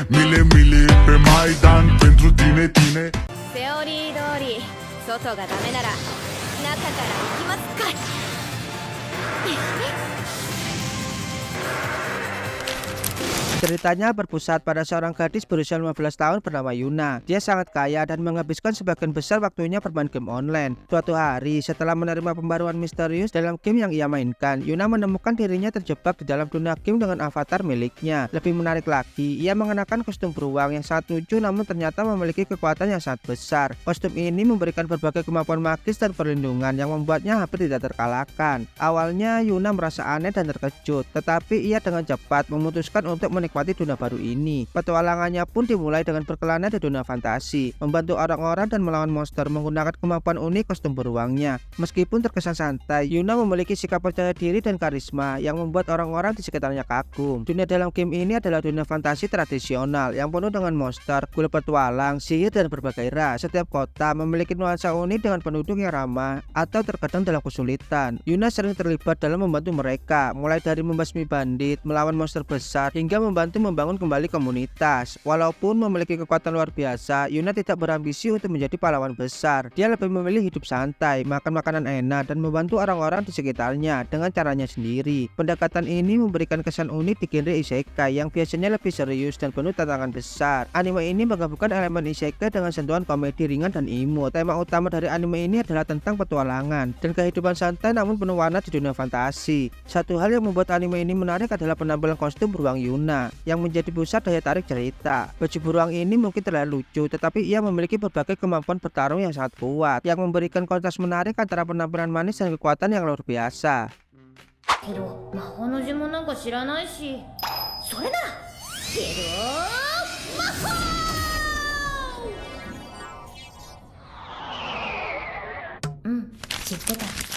Mile mile pe Maidan pentru tine, tine. セオリー通り外がダメなら中から行きますか。 Ceritanya berpusat pada seorang gadis berusia 15 tahun bernama Yuna. Dia sangat kaya dan menghabiskan sebagian besar waktunya bermain game online. Suatu hari, setelah menerima pembaruan misterius dalam game yang ia mainkan, Yuna menemukan dirinya terjebak di dalam dunia game dengan avatar miliknya. Lebih menarik lagi, ia mengenakan kostum beruang yang sangat lucu namun ternyata memiliki kekuatan yang sangat besar. Kostum ini memberikan berbagai kemampuan magis dan perlindungan yang membuatnya hampir tidak terkalahkan. Awalnya Yuna merasa aneh dan terkejut, tetapi ia dengan cepat memutuskan untuk menikmati dunia baru ini. Petualangannya pun dimulai dengan berkelana di dunia fantasi, membantu orang-orang dan melawan monster menggunakan kemampuan unik kostum beruangnya. Meskipun terkesan santai, Yuna memiliki sikap percaya diri dan karisma yang membuat orang-orang di sekitarnya kagum. Dunia dalam game ini adalah dunia fantasi tradisional yang penuh dengan monster, kuil petualang, sihir, dan berbagai ras. Setiap kota memiliki nuansa unik dengan penduduk yang ramah atau terkadang dalam kesulitan. Yuna sering terlibat dalam membantu mereka, mulai dari membasmi bandit, melawan monster besar, hingga membantu membangun kembali komunitas. Walaupun memiliki kekuatan luar biasa, Yuna tidak berambisi untuk menjadi pahlawan besar. Dia lebih memilih hidup santai, makan makanan enak, dan membantu orang-orang di sekitarnya dengan caranya sendiri. Pendekatan ini memberikan kesan unik di genre isekai yang biasanya lebih serius dan penuh tantangan besar. Anime ini menggabungkan elemen isekai dengan sentuhan komedi ringan dan imut. Tema utama dari anime ini adalah tentang petualangan dan kehidupan santai namun penuh warna di dunia fantasi. Satu hal yang membuat anime ini menarik adalah penampilan kostum beruang Yuna yang menjadi pusat daya tarik cerita. Baju beruang ini mungkin terlihat lucu, tetapi ia memiliki berbagai kemampuan bertarung yang sangat kuat, yang memberikan kontras menarik antara penampilan manis dan kekuatan yang luar biasa. けど魔法の呪文なんか知らないし、それならゲロー魔法。知ってた。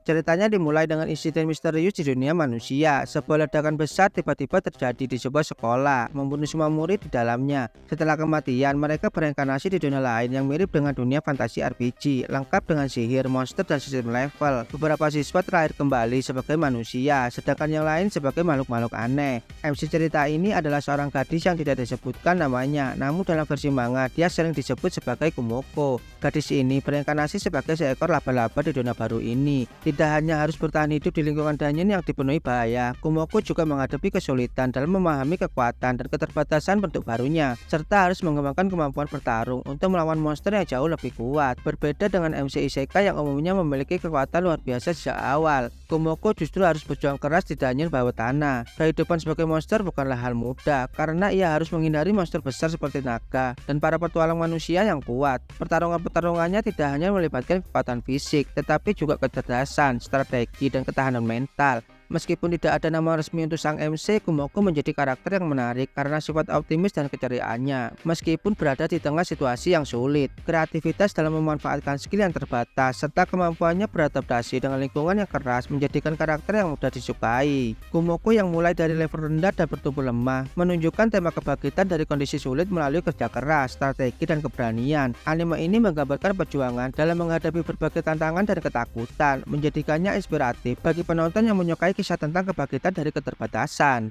Ceritanya dimulai dengan insiden misterius di dunia manusia. Sebuah ledakan besar tiba-tiba terjadi di sebuah sekolah, membunuh semua murid di dalamnya. Setelah kematian, mereka bereinkarnasi di dunia lain yang mirip dengan dunia fantasi RPG, lengkap dengan sihir, monster, dan sistem level. Beberapa siswa terakhir kembali sebagai manusia, sedangkan yang lain sebagai makhluk-makhluk aneh. MC cerita ini adalah seorang gadis yang tidak disebutkan namanya, namun dalam versi manga dia sering disebut sebagai Kumoko. Gadis ini bereinkarnasi sebagai seekor laba-laba di dunia baru ini. Tidak hanya harus bertahan hidup di lingkungan dungeon yang dipenuhi bahaya, Kumoko juga menghadapi kesulitan dalam memahami kekuatan dan keterbatasan bentuk barunya, serta harus mengembangkan kemampuan bertarung untuk melawan monster yang jauh lebih kuat. Berbeda dengan MC Isekai yang umumnya memiliki kekuatan luar biasa sejak awal, Kumoko justru harus berjuang keras di dungeon bawah tanah. Kehidupan sebagai monster bukanlah hal mudah, karena ia harus menghindari monster besar seperti naga dan para petualang manusia yang kuat. Pertarungannya tidak hanya melibatkan kekuatan fisik, tetapi juga kecerdasan, strategi, dan ketahanan mental. Meskipun tidak ada nama resmi untuk sang MC, Kumoko menjadi karakter yang menarik karena sifat optimis dan keceriaannya. Meskipun berada di tengah situasi yang sulit, kreativitas dalam memanfaatkan skill yang terbatas serta kemampuannya beradaptasi dengan lingkungan yang keras menjadikan karakter yang mudah disukai. Kumoko yang mulai dari level rendah dan bertumbuh lemah menunjukkan tema kebangkitan dari kondisi sulit melalui kerja keras, strategi, dan keberanian. Anime ini menggambarkan perjuangan dalam menghadapi berbagai tantangan dan ketakutan, menjadikannya inspiratif bagi penonton yang menyukai kisah tentang kebangkitan dari keterbatasan.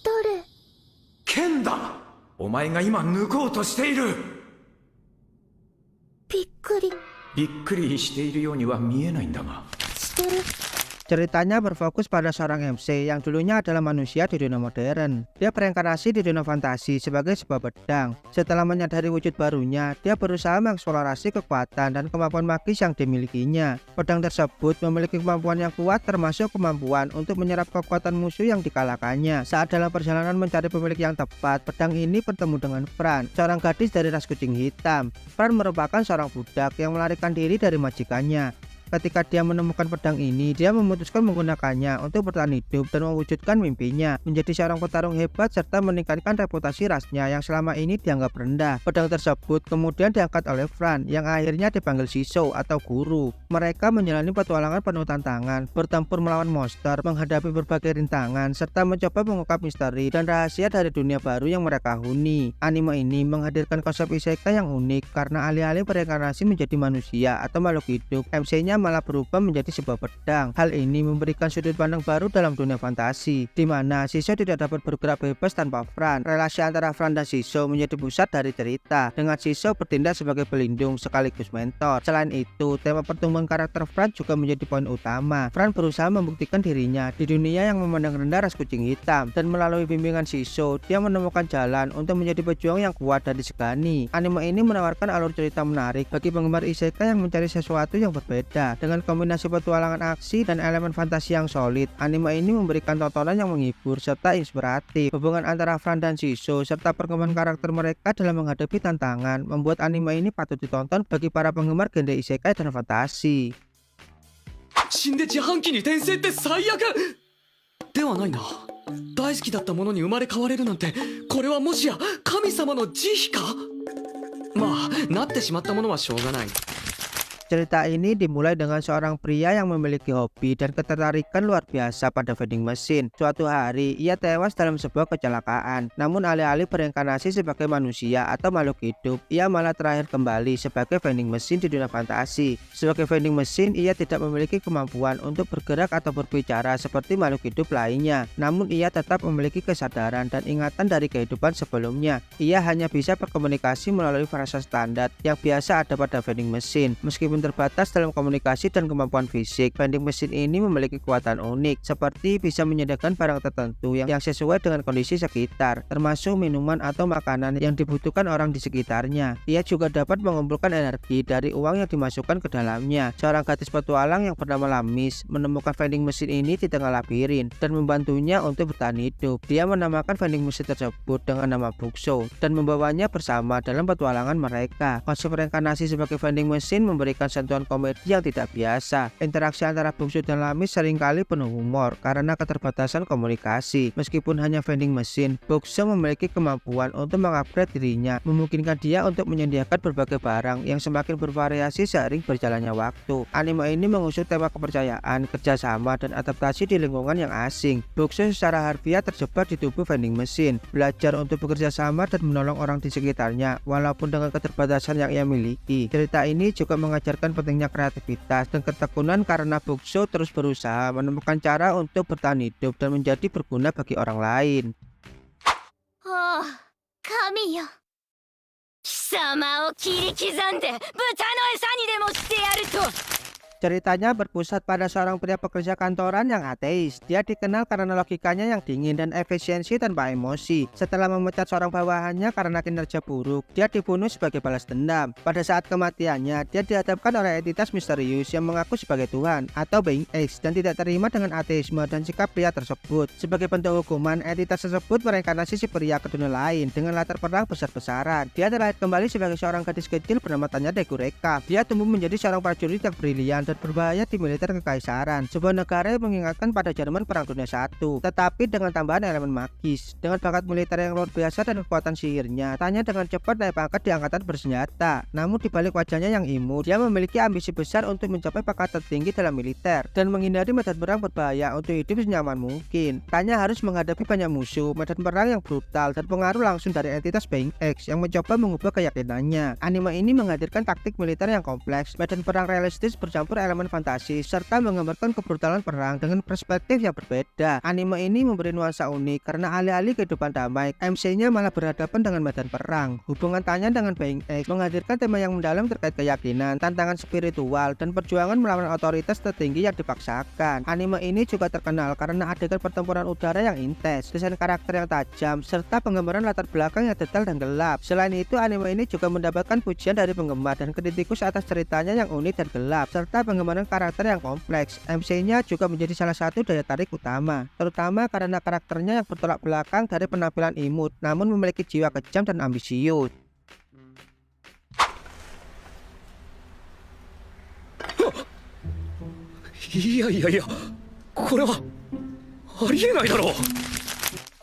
誰？ケンだ。お前が今抜こうとしている。びっくりびっくりしているようには見えないんだが。してる。 Ceritanya berfokus pada seorang MC yang dulunya adalah manusia di dunia modern. Dia bereinkarnasi di dunia fantasi sebagai sebuah pedang. Setelah menyadari wujud barunya, dia berusaha mengeksplorasi kekuatan dan kemampuan magis yang dimilikinya. Pedang tersebut memiliki kemampuan yang kuat, termasuk kemampuan untuk menyerap kekuatan musuh yang dikalahkannya. Saat dalam perjalanan mencari pemilik yang tepat, pedang ini bertemu dengan Fran, seorang gadis dari ras kucing hitam. Fran merupakan seorang budak yang melarikan diri dari majikannya. Ketika dia menemukan pedang ini, dia memutuskan menggunakannya untuk bertahan hidup dan mewujudkan mimpinya menjadi seorang petarung hebat serta meningkatkan reputasi rasnya yang selama ini dianggap rendah. Pedang tersebut kemudian diangkat oleh Fran yang akhirnya dipanggil Shisho atau guru. Mereka menjalani petualangan penuh tantangan, bertempur melawan monster, menghadapi berbagai rintangan, serta mencoba mengungkap misteri dan rahasia dari dunia baru yang mereka huni. Anime ini menghadirkan konsep isekai yang unik karena alih-alih bereinkarnasi menjadi manusia atau makhluk hidup, MC-nya malah berubah menjadi sebuah pedang. Hal ini memberikan sudut pandang baru dalam dunia fantasi, di mana Shisho tidak dapat bergerak bebas tanpa Fran. Relasi antara Fran dan Shisho menjadi pusat dari cerita, dengan Shisho bertindak sebagai pelindung sekaligus mentor. Selain itu, tema pertumbuhan karakter Fran juga menjadi poin utama. Fran berusaha membuktikan dirinya di dunia yang memandang rendah ras kucing hitam, dan melalui bimbingan Shisho, dia menemukan jalan untuk menjadi pejuang yang kuat dan disegani. Anime ini menawarkan alur cerita menarik bagi penggemar isekai yang mencari sesuatu yang berbeda. Dengan kombinasi petualangan aksi dan elemen fantasi yang solid, anime ini memberikan tontonan yang menghibur serta inspiratif. Hubungan antara Fran dan Shisho serta perkembangan karakter mereka dalam menghadapi tantangan membuat anime ini patut ditonton bagi para penggemar genre isekai dan fantasi. 死んで自販機に転生って最悪ではないな。大好きだったものに生まれ変われるなんて、これはもしや神様の慈悲か。まあなってしまったものはしょうがない。 Cerita ini dimulai dengan seorang pria yang memiliki hobi dan ketertarikan luar biasa pada vending mesin. Suatu hari, ia tewas dalam sebuah kecelakaan. Namun alih-alih bereinkarnasi sebagai manusia atau makhluk hidup, ia malah terakhir kembali sebagai vending mesin di dunia fantasi. Sebagai vending mesin, ia tidak memiliki kemampuan untuk bergerak atau berbicara seperti makhluk hidup lainnya. Namun ia tetap memiliki kesadaran dan ingatan dari kehidupan sebelumnya. Ia hanya bisa berkomunikasi melalui frasa standar yang biasa ada pada vending mesin. Meskipun terbatas dalam komunikasi dan kemampuan fisik, vending mesin ini memiliki kekuatan unik, seperti bisa menyediakan barang tertentu yang sesuai dengan kondisi sekitar, termasuk minuman atau makanan yang dibutuhkan orang di sekitarnya. Ia juga dapat mengumpulkan energi dari uang yang dimasukkan ke dalamnya. Seorang gadis petualang yang bernama Lamis menemukan vending mesin ini di tengah labirin dan membantunya untuk bertahan hidup. Dia menamakan vending mesin tersebut dengan nama Bukso dan membawanya bersama dalam petualangan mereka. Konsep reinkarnasi sebagai vending mesin memberikan sentuhan komedi yang tidak biasa. Interaksi antara Bukso dan Lamis seringkali penuh humor karena keterbatasan komunikasi. Meskipun hanya vending mesin, Bukso memiliki kemampuan untuk mengupgrade dirinya, memungkinkan dia untuk menyediakan berbagai barang yang semakin bervariasi seiring berjalannya waktu. Anime ini mengusung tema kepercayaan, kerjasama, dan adaptasi di lingkungan yang asing. Bukso secara harfiah terjebak di tubuh vending mesin, belajar untuk bekerja sama dan menolong orang di sekitarnya walaupun dengan keterbatasan yang ia miliki. Cerita ini juga mengajarkan pentingnya kreativitas dan ketekunan karena Bukso terus berusaha menemukan cara untuk bertahan hidup dan menjadi berguna bagi orang lain. Oh, kami yo. 貴様を切り刻んで豚の餌にでもしてやると。 Ceritanya berpusat pada seorang pria pekerja kantoran yang ateis. Dia dikenal karena logikanya yang dingin dan efisiensi tanpa emosi. Setelah memecat seorang bawahannya karena kinerja buruk, dia dibunuh sebagai balas dendam. Pada saat kematiannya, dia dihadapkan oleh entitas misterius yang mengaku sebagai Tuhan atau Being X dan tidak terima dengan ateisme dan sikap pria tersebut. Sebagai bentuk hukuman, entitas tersebut mereinkarnasi si pria ke dunia lain dengan latar perang besar-besaran. Dia terlahir kembali sebagai seorang gadis kecil bernama Tanya Dekureka. Dia tumbuh menjadi seorang prajurit yang brilian dan berbahaya di militer kekaisaran, sebuah negara yang mengingatkan pada Jerman Perang Dunia I, tetapi dengan tambahan elemen magis. Dengan bakat militer yang luar biasa dan kekuatan sihirnya, Tanya dengan cepat naik pangkat di angkatan bersenjata. Namun di balik wajahnya yang imut, dia memiliki ambisi besar untuk mencapai pangkat tertinggi dalam militer dan menghindari medan perang berbahaya untuk hidup senyaman mungkin. Tanya harus menghadapi banyak musuh, medan perang yang brutal, dan pengaruh langsung dari entitas Being X yang mencoba mengubah keyakinannya. Anime ini menghadirkan taktik militer yang kompleks, medan perang realistis bercampur elemen fantasi, serta menggambarkan kebrutalan perang dengan perspektif yang berbeda. Anime ini memberi nuansa unik karena alih-alih kehidupan damai, MC-nya malah berhadapan dengan medan perang. Hubungan Tanya dengan Being X menghadirkan tema yang mendalam terkait keyakinan, tantangan spiritual, dan perjuangan melawan otoritas tertinggi yang dipaksakan. Anime ini juga terkenal karena adegan pertempuran udara yang intens, desain karakter yang tajam, serta penggambaran latar belakang yang detail dan gelap. Selain itu, anime ini juga mendapatkan pujian dari penggemar dan kritikus atas ceritanya yang unik dan gelap, serta pengembangan karakter yang kompleks. MC-nya juga menjadi salah satu daya tarik utama, terutama karena karakternya yang bertolak belakang dari penampilan imut, namun memiliki jiwa kejam dan ambisius.いやいやいや、これはありえないだろう。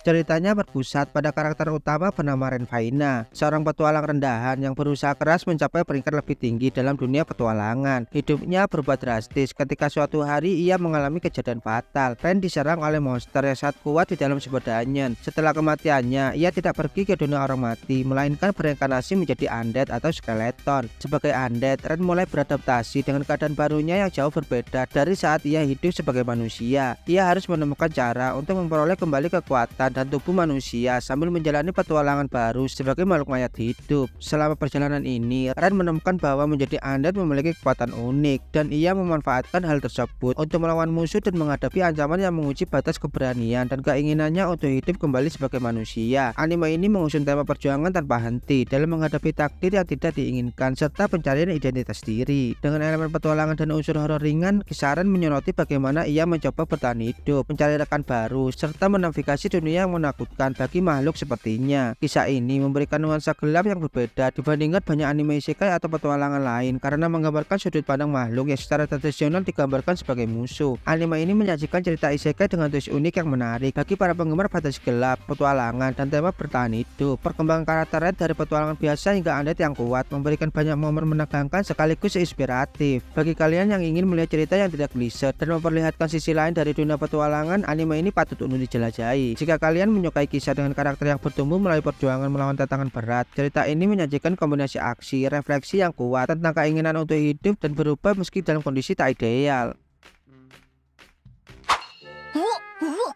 Ceritanya berpusat pada karakter utama bernama Renfaina, seorang petualang rendahan yang berusaha keras mencapai peringkat lebih tinggi dalam dunia petualangan. Hidupnya berubah drastis ketika suatu hari ia mengalami kejadian fatal. Ren diserang oleh monster yang sangat kuat di dalam sebuah dungeon. Setelah kematiannya, ia tidak pergi ke dunia orang mati, melainkan bereinkarnasi menjadi undead atau skeleton. Sebagai undead, Ren mulai beradaptasi dengan keadaan barunya yang jauh berbeda dari saat ia hidup sebagai manusia. Ia harus menemukan cara untuk memperoleh kembali kekuatan dan tubuh manusia sambil menjalani petualangan baru sebagai makhluk mayat hidup. Selama perjalanan ini, Ren menemukan bahwa menjadi undead memiliki kekuatan unik dan ia memanfaatkan hal tersebut untuk melawan musuh dan menghadapi ancaman yang menguji batas keberanian dan keinginannya untuk hidup kembali sebagai manusia. Anime ini mengusung tema perjuangan tanpa henti dalam menghadapi takdir yang tidak diinginkan serta pencarian identitas diri. Dengan elemen petualangan dan unsur horor ringan, kisah Ren menyoroti bagaimana ia mencoba bertahan hidup, mencari rekan baru, serta menavigasi dunia yang menakutkan bagi makhluk sepertinya. Kisah ini memberikan nuansa gelap yang berbeda dibandingkan banyak anime isekai atau petualangan lain karena menggambarkan sudut pandang makhluk yang secara tradisional digambarkan sebagai musuh. Anime ini menyajikan cerita isekai dengan twist unik yang menarik bagi para penggemar fantasi gelap, petualangan, dan tema bertahan hidup. Perkembangan karakter Ren dari petualangan biasa hingga undead yang kuat memberikan banyak momen menegangkan sekaligus inspiratif. Bagi kalian yang ingin melihat cerita yang tidak klise dan memperlihatkan sisi lain dari dunia petualangan, anime ini patut untuk dijelajahi. Jika kalian menyukai kisah dengan karakter yang bertumbuh melalui perjuangan melawan tantangan berat, cerita ini menyajikan kombinasi aksi, refleksi yang kuat tentang keinginan untuk hidup dan berubah meski dalam kondisi tak ideal.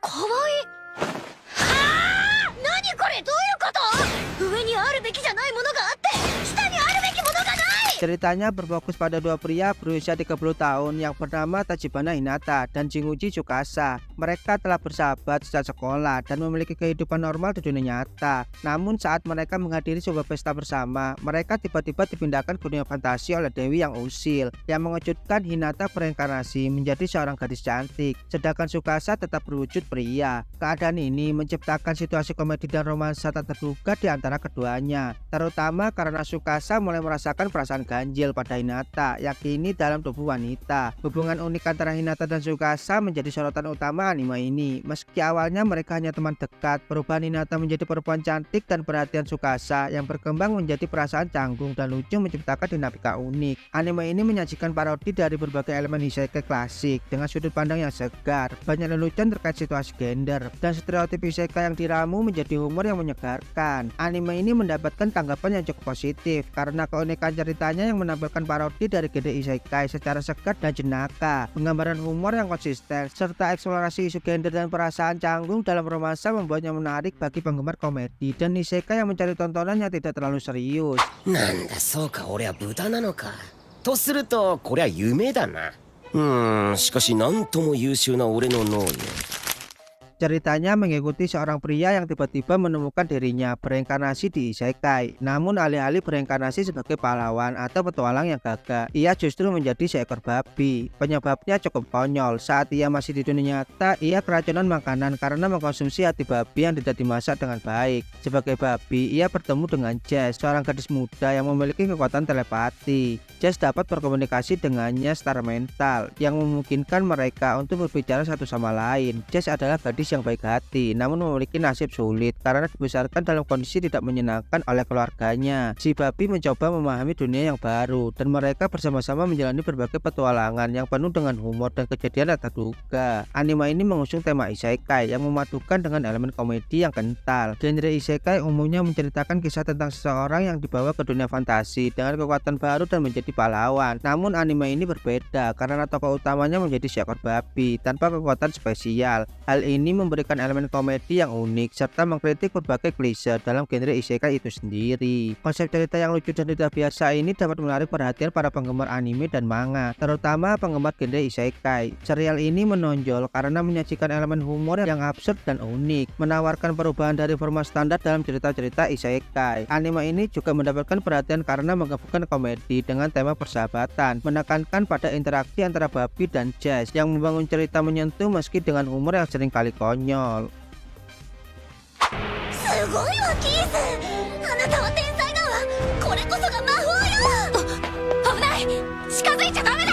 かわいい。はあ、何これ、どういうこと？上にあるべきじゃないものがあって下にあるべきものがない。 Ceritanya berfokus pada dua pria berusia 30 tahun yang bernama Tachibana Hinata dan Jinguji Tsukasa. Mereka telah bersahabat sejak sekolah dan memiliki kehidupan normal di dunia nyata. Namun saat mereka menghadiri sebuah pesta bersama, mereka tiba-tiba dipindahkan ke dunia fantasi oleh Dewi yang usil. Yang mengejutkan, Hinata bereinkarnasi menjadi seorang gadis cantik, sedangkan Tsukasa tetap berwujud pria. Keadaan ini menciptakan situasi komedi dan romansa tak terduga di antara keduanya, terutama karena Tsukasa mulai merasakan perasaan ganjil pada Hinata yang kini dalam tubuh wanita. Hubungan unik antara Hinata dan Tsukasa menjadi sorotan utama anime ini. Meski awalnya mereka hanya teman dekat, perubahan Hinata menjadi perempuan cantik dan perhatian Tsukasa yang berkembang menjadi perasaan canggung dan lucu menciptakan dinamika unik. Anime ini menyajikan parodi dari berbagai elemen isekai klasik dengan sudut pandang yang segar, banyak lelucon terkait situasi gender, dan stereotip isekai yang diramu menjadi humor yang menyegarkan. Anime ini mendapatkan tanggapan yang cukup positif karena keunikan ceritanya yang menampilkan parodi dari genre isekai secara segar dan jenaka, penggambaran humor yang konsisten, serta eksplorasi isu gender dan perasaan canggung dalam romansa membuatnya menarik bagi penggemar komedi dan isekai yang mencari tontonan yang tidak terlalu serius. なんだそうか俺は豚なのかとするとこりゃ夢だなしかしなんとも優秀な俺の脳よ Ceritanya mengikuti seorang pria yang tiba-tiba menemukan dirinya bereinkarnasi di isekai. Namun alih-alih bereinkarnasi sebagai pahlawan atau petualang yang gagah, ia justru menjadi seekor babi. Penyebabnya cukup konyol. Saat ia masih di dunia nyata, ia keracunan makanan karena mengkonsumsi hati babi yang tidak dimasak dengan baik. Sebagai babi, ia bertemu dengan Jess, seorang gadis muda yang memiliki kekuatan telepati. Jess dapat berkomunikasi dengannya secara mental, yang memungkinkan mereka untuk berbicara satu sama lain. Jess adalah gadis yang baik hati, namun memiliki nasib sulit karena dibesarkan dalam kondisi tidak menyenangkan oleh keluarganya. Si babi mencoba memahami dunia yang baru, dan mereka bersama-sama menjalani berbagai petualangan yang penuh dengan humor dan kejadian tak terduga. Anime ini mengusung tema isekai yang memadukan dengan elemen komedi yang kental. Genre isekai umumnya menceritakan kisah tentang seseorang yang dibawa ke dunia fantasi dengan kekuatan baru dan menjadi pahlawan. Namun anime ini berbeda karena tokoh utamanya menjadi seekor babi tanpa kekuatan spesial. Hal ini memberikan elemen komedi yang unik serta mengkritik berbagai klise dalam genre isekai itu sendiri. Konsep cerita yang lucu dan tidak biasa ini dapat menarik perhatian para penggemar anime dan manga, terutama penggemar genre isekai. Serial ini menonjol karena menyajikan elemen humor yang absurd dan unik, menawarkan perubahan dari format standar dalam cerita-cerita isekai. Anime ini juga mendapatkan perhatian karena menggabungkan komedi dengan tema persahabatan, menekankan pada interaksi antara babi dan Jess yang membangun cerita menyentuh meski dengan humor yang seringkali konyol. すごいわキース、あなたは天才だわ。これこそが魔法よ。危ない、近づいちゃダメだ。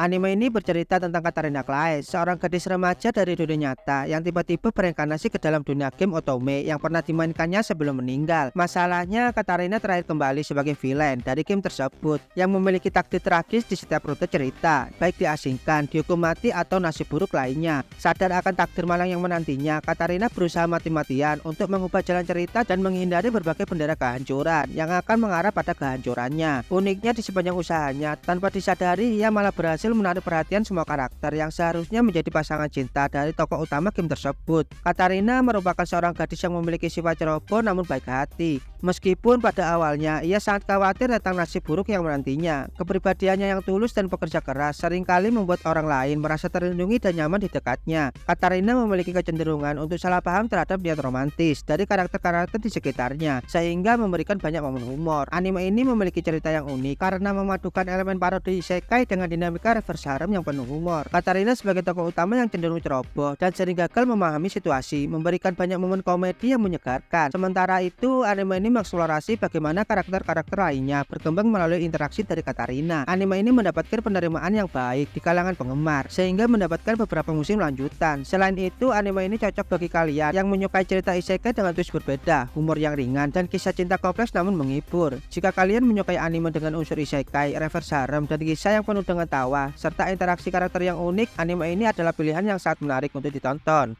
Anime ini bercerita tentang Katarina Claes, seorang gadis remaja dari dunia nyata yang tiba-tiba bereinkarnasi ke dalam dunia game Otome yang pernah dimainkannya sebelum meninggal. Masalahnya, Katarina terakhir kembali sebagai villain dari game tersebut yang memiliki takdir tragis di setiap rute cerita, baik diasingkan, dihukum mati atau nasib buruk lainnya. Sadar akan takdir malang yang menantinya, Katarina berusaha mati-matian untuk mengubah jalan cerita dan menghindari berbagai bendera kehancuran yang akan mengarah pada kehancurannya. Uniknya, di sepanjang usahanya, tanpa disadari ia malah berhasil menarik perhatian semua karakter yang seharusnya menjadi pasangan cinta dari tokoh utama game tersebut. Katarina merupakan seorang gadis yang memiliki sifat ceroboh namun baik hati. Meskipun pada awalnya ia sangat khawatir tentang nasib buruk yang menantinya, kepribadiannya yang tulus dan pekerja keras seringkali membuat orang lain merasa terlindungi dan nyaman di dekatnya. Katarina memiliki kecenderungan untuk salah paham terhadap niat romantis dari karakter-karakter di sekitarnya, sehingga memberikan banyak momen humor. Anime ini memiliki cerita yang unik karena memadukan elemen parodi isekai dengan dinamika reverse harem yang penuh humor. Katarina sebagai tokoh utama yang cenderung ceroboh dan sering gagal memahami situasi, memberikan banyak momen komedi yang menyegarkan. Sementara itu, anime ini mengeksplorasi bagaimana karakter-karakter lainnya berkembang melalui interaksi dari Katarina. Anime ini mendapatkan penerimaan yang baik di kalangan penggemar, sehingga mendapatkan beberapa musim lanjutan. Selain itu, anime ini cocok bagi kalian yang menyukai cerita isekai dengan twist berbeda, humor yang ringan, dan kisah cinta kompleks namun menghibur. Jika kalian menyukai anime dengan unsur isekai, reverse harem, dan kisah yang penuh dengan tawa, serta interaksi karakter yang unik, anime ini adalah pilihan yang sangat menarik untuk ditonton.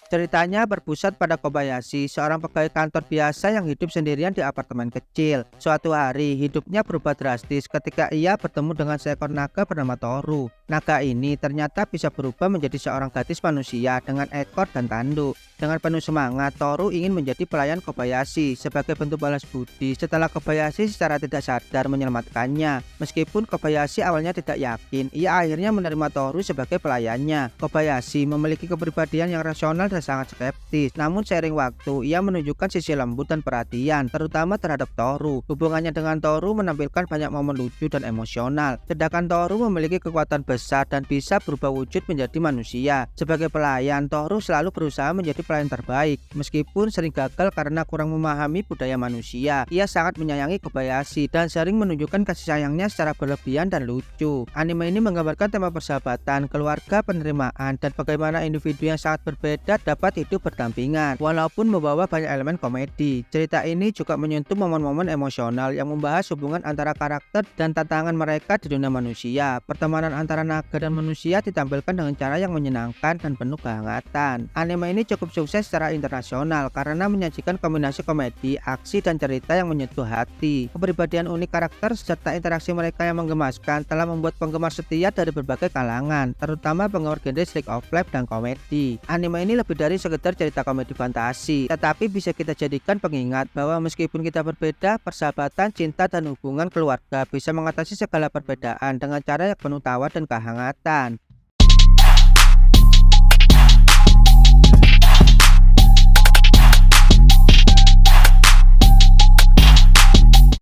Ceritanya berpusat pada Kobayashi, seorang pegawai kantor biasa yang hidup sendirian di apartemen kecil. Suatu hari, hidupnya berubah drastis ketika ia bertemu dengan seekor naga bernama Toru. Naga ini ternyata bisa berubah menjadi seorang gadis manusia dengan ekor dan tanduk. Dengan penuh semangat, Toru ingin menjadi pelayan Kobayashi sebagai bentuk balas budi setelah Kobayashi secara tidak sadar menyelamatkannya. Meskipun Kobayashi awalnya tidak yakin, ia akhirnya menerima Toru sebagai pelayannya. Kobayashi memiliki kepribadian yang rasional dan sangat skeptis, namun seiring waktu ia menunjukkan sisi lembut dan perhatian, terutama terhadap Toru. Hubungannya dengan Toru menampilkan banyak momen lucu dan emosional, sedangkan Toru memiliki kekuatan besar dan bisa berubah wujud menjadi manusia. Sebagai pelayan, Toru selalu berusaha menjadi pelayan terbaik, meskipun sering gagal karena kurang memahami budaya manusia. Ia sangat menyayangi Kobayashi dan sering menunjukkan kasih sayangnya secara berlebihan dan lucu. Anime ini menggambarkan tema persahabatan, keluarga, penerimaan, dan bagaimana individu yang sangat berbeda dapat hidup berdampingan walaupun membawa banyak elemen komedi. Cerita ini juga menyentuh momen-momen emosional yang membahas hubungan antara karakter dan tantangan mereka di dunia manusia. Pertemanan antara naga dan manusia ditampilkan dengan cara yang menyenangkan dan penuh kehangatan. Anime ini cukup sukses secara internasional karena menyajikan kombinasi komedi, aksi, dan cerita yang menyentuh hati. Kepribadian unik karakter serta interaksi mereka yang menggemaskan telah membuat penggemar setia dari berbagai kalangan, terutama penggemar genre slice of life dan komedi. Anime ini lebih dari sekedar cerita komedi fantasi, tetapi bisa kita jadikan pengingat bahwa meskipun kita berbeda, persahabatan, cinta, dan hubungan keluarga bisa mengatasi segala perbedaan dengan cara yang penuh tawa dan kehangatan.